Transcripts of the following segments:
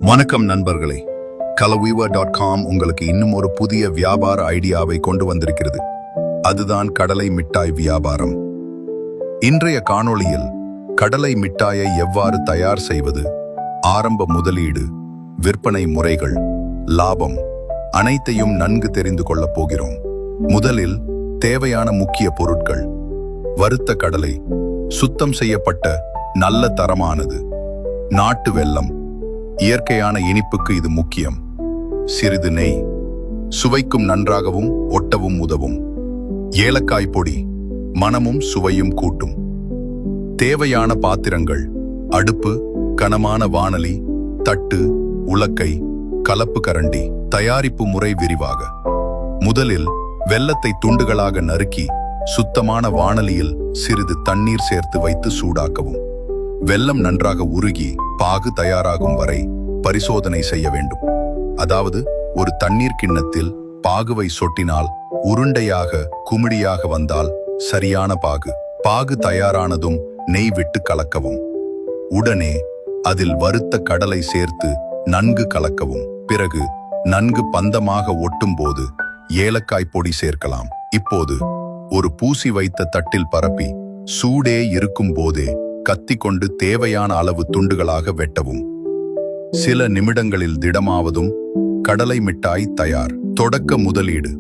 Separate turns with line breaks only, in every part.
வணக்கம் நண்பர்களே, kalaweaver.com உங்களுக்கு இன்னும் ஒரு புதிய வியாபார ஐடியாவை கொண்டு வந்திருக்கிறது. அதுதான் கடலை மிட்டாய் வியாபாரம். இன்றைய காணொளியில் கடலை மிட்டாயை எவ்வாறு தயார் செய்வது, ஆரம்ப முதலீடு, விற்பனை முறைகள், லாபம் அனைத்தையும் நன்கு தெரிந்து கொள்ளப் போகிறோம். முதலில் தேவையான முக்கிய பொருட்கள்: வறுத்த கடலை, சுத்தம் செய்யப்பட்ட நல்ல தரமானது, நாட்டு வெல்லம், இயற்கையான இனிப்புக்கு இது முக்கியம், சிறிது நெய், சுவைக்கும் நன்றாகவும் ஒட்டவும் உதவும், ஏலக்காய் பொடி, மணமும் சுவையும் கூட்டும். தேவையான பாத்திரங்கள்: அடுப்பு, கனமான வாணலி, தட்டு, உலக்கை, கலப்பு கரண்டி. தயாரிப்பு முறை விரிவாக: முதலில் வெல்லத்தை துண்டுகளாக நறுக்கி சுத்தமான வாணலியில் சிறிது தண்ணீர் சேர்த்து வைத்து சூடாக்கவும். வெல்லம் நன்றாக உருகி பாகு தயாராகும் வரை பரிசோதனை செய்ய வேண்டும். அதாவது, ஒரு தண்ணீர் கிண்ணத்தில் பாகுவை சொட்டினால் உருண்டையாக குமிழியாக வந்தால் சரியான பாகு. பாகு தயாரானதும் நெய் விட்டு கலக்கவும். உடனே அதில் வறுத்த கடலை சேர்த்து நன்கு கலக்கவும். பிறகு நன்கு பந்தமாக ஒட்டும் போது ஏலக்காய் பொடி சேர்க்கலாம். இப்போது ஒரு பூசி வைத்த தட்டில் பரப்பி சூடே இருக்கும் போதே கத்தி கொண்டு தேவையான அளவு துண்டுகளாக வெட்டவும். சில நிமிடங்களில் திடமாவதும் கடலை மிட்டாய் தயார். தொடக்க முதலீடு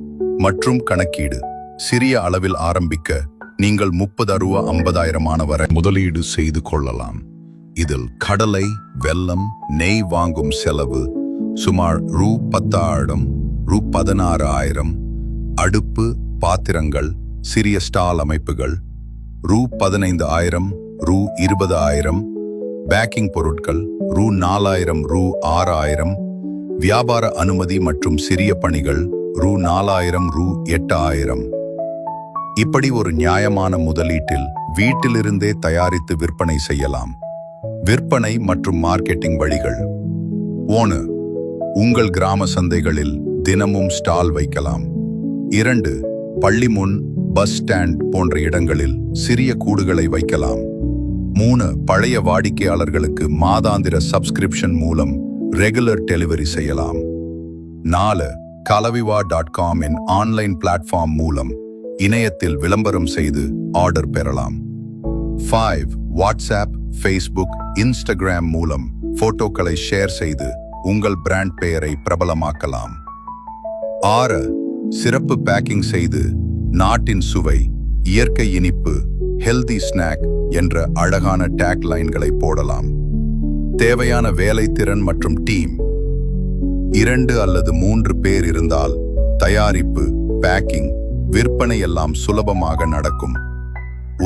மற்றும் கணக்கீடு: சிறிய அளவில் ஆரம்பிக்க நீங்கள் 30,000-50,000 வரை முதலீடு செய்து கொள்ளலாம். இதில் கடலை, வெல்லம், நெய் வாங்கும் செலவு சுமார் ரூ. 10,000, ரூ. 16,000. அடுப்பு, பாத்திரங்கள், சிறிய ஸ்டால் அமைப்புகள் ரூ. 15,000, ரூ. 20,000. பேக்கிங் பொருட்கள் ரூ. 4,000, ரூ. 6,000. வியாபார அனுமதி மற்றும் சிறிய பணிகள் ரூ. 4,000, ரூ. 8,000. இப்படி ஒரு நியாயமான முதலீட்டில் வீட்டிலிருந்தே தயாரித்து விற்பனை செய்யலாம். விற்பனை மற்றும் மார்க்கெட்டிங் வழிகள்: 1. உங்கள் கிராம சந்தைகளில் தினமும் ஸ்டால் வைக்கலாம். 2. பள்ளி முன், பஸ் ஸ்டாண்ட் போன்ற இடங்களில் சிறிய கூடுகளை வைக்கலாம். 3. பழைய வாடிக்கையாளர்களுக்கு மாதாந்திர சப்ஸ்கிரிப்ஷன் மூலம் ரெகுலர் டெலிவரி செய்யலாம். 4. kalaweaver.com இன் ஆன்லைன் பிளாட்ஃபார்ம் மூலம் இணையத்தில் விளம்பரம் செய்து ஆர்டர் பெறலாம். 5. வாட்ஸ்ஆப், ஃபேஸ்புக், இன்ஸ்டாகிராம் மூலம் போட்டோக்களை ஷேர் செய்து உங்கள் பிராண்ட் பெயரை பிரபலமாக்கலாம். 6. சிறப்பு பேக்கிங் செய்து நாட்டின் சுவை, இயற்கை இனிப்பு, ஹெல்தி ஸ்நாக் என்ற அழகான டேக் லைன்களை போடலாம். தேவையான வேலைத்திறன் மற்றும் டீம்: 2 அல்லது 3 பேர் இருந்தால் தயாரிப்பு, பேக்கிங், விற்பனை எல்லாம் சுலபமாக நடக்கும்.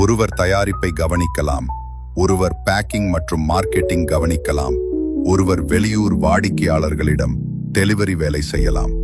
ஒருவர் தயாரிப்பை கவனிக்கலாம், ஒருவர் பேக்கிங் மற்றும் மார்க்கெட்டிங் கவனிக்கலாம், ஒருவர் வெளியூர் வாடிக்கையாளர்களிடம் டெலிவரி வேலை செய்யலாம்.